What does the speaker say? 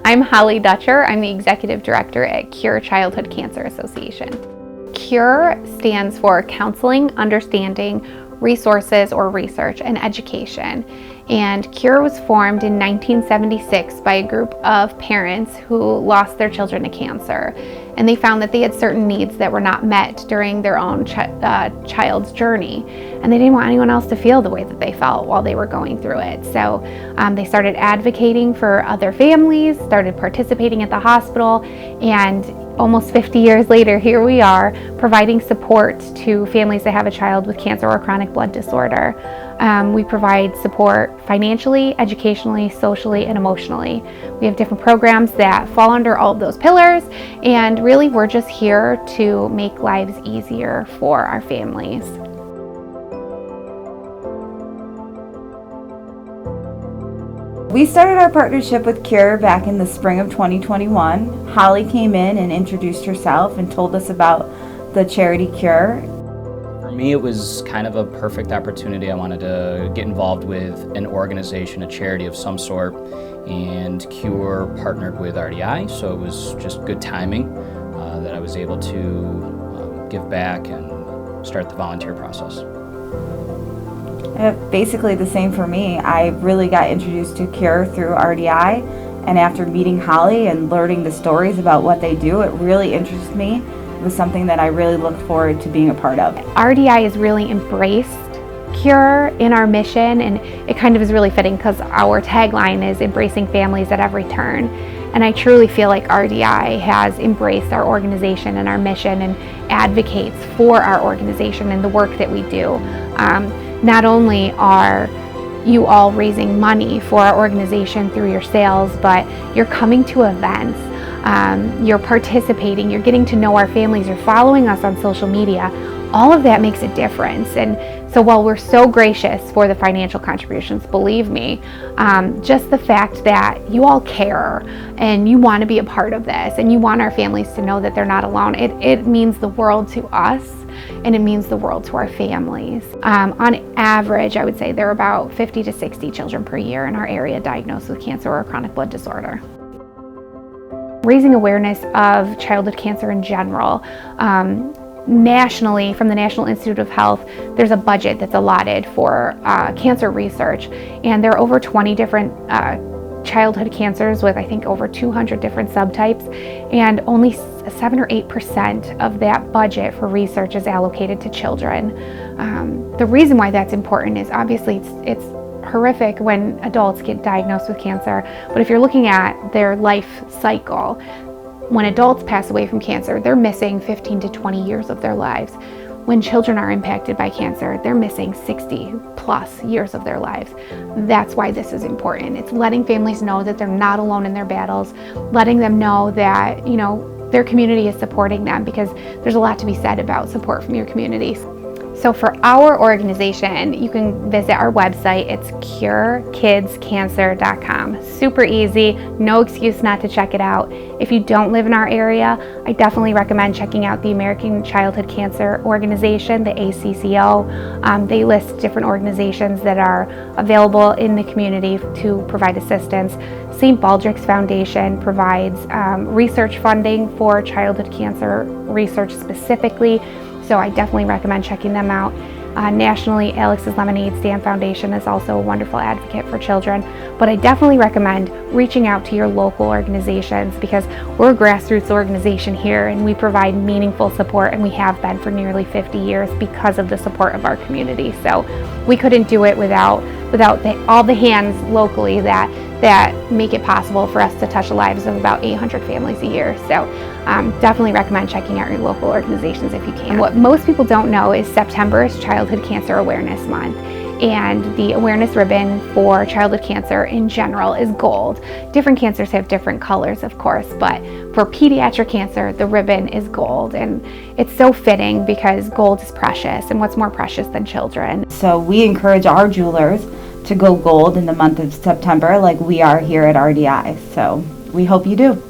I'm Holly Dutcher. I'm the Executive Director at C.U.R.E Childhood Cancer Association. C.U.R.E stands for Counseling, Understanding, Resources or Research, and Education. And C.U.R.E was formed in 1976 by a group of parents who lost their children to cancer. And they found that they had certain needs that were not met during their own child's journey. And they didn't want anyone else to feel the way that they felt while they were going through it. So they started advocating for other families, started participating at the hospital, and almost 50 years later, here we are providing support to families that have a child with cancer or chronic blood disorder. We provide support financially, educationally, socially, and emotionally. We have different programs that fall under all of those pillars, and really we're just here to make lives easier for our families. We started our partnership with C.U.R.E back in the spring of 2021. Holly came in and introduced herself and told us about the charity C.U.R.E. For me, it was kind of a perfect opportunity. I wanted to get involved with an organization, a charity of some sort, and C.U.R.E partnered with RDI, so it was just good timing that I was able to give back and start the volunteer process. Basically the same for me. I really got introduced to C.U.R.E through RDI, and after meeting Holly and learning the stories about what they do, it really interests me. It was something that I really looked forward to being a part of. RDI has really embraced C.U.R.E in our mission, and it kind of is really fitting because our tagline is embracing families at every turn. And I truly feel like RDI has embraced our organization and our mission and advocates for our organization and the work that we do. Not only are you all raising money for our organization through your sales, but you're coming to events, you're participating, you're getting to know our families, you're following us on social media. All of that makes a difference. And so while we're so gracious for the financial contributions, believe me, just the fact that you all care and you want to be a part of this and you want our families to know that they're not alone, it means the world to us. And it means the world to our families. On average, I would say there are about 50 to 60 children per year in our area diagnosed with cancer or chronic blood disorder. Raising awareness of childhood cancer in general. Nationally, from the National Institute of Health, there's a budget that's allotted for cancer research, and there are over 20 different childhood cancers with, I think, over 200 different subtypes, and only 7 or 8% of that budget for research is allocated to children. The reason why that's important is obviously it's horrific when adults get diagnosed with cancer, but if you're looking at their life cycle, when adults pass away from cancer, they're missing 15 to 20 years of their lives. When children are impacted by cancer, they're missing 60 plus years of their lives. That's why this is important. It's letting families know that they're not alone in their battles, letting them know that, their community is supporting them, because there's a lot to be said about support from your communities. So for our organization, you can visit our website. It's curekidscancer.com. Super easy, no excuse not to check it out. If you don't live in our area, I definitely recommend checking out the American Childhood Cancer Organization, the ACCO. They list different organizations that are available in the community to provide assistance. St. Baldrick's Foundation provides research funding for childhood cancer research specifically. So I definitely recommend checking them out. Nationally, Alex's Lemonade Stand Foundation is also a wonderful advocate for children. But I definitely recommend reaching out to your local organizations, because we're a grassroots organization here and we provide meaningful support, and we have been for nearly 50 years because of the support of our community. So we couldn't do it without all the hands locally that make it possible for us to touch the lives of about 800 families a year. So definitely recommend checking out your local organizations if you can. And what most people don't know is September is Childhood Cancer Awareness Month, and the awareness ribbon for childhood cancer in general is gold. Different cancers have different colors, of course, but for pediatric cancer, the ribbon is gold, and it's so fitting because gold is precious, and what's more precious than children? So we encourage our jewelers to go gold in the month of September, like we are here at RDI. So we hope you do.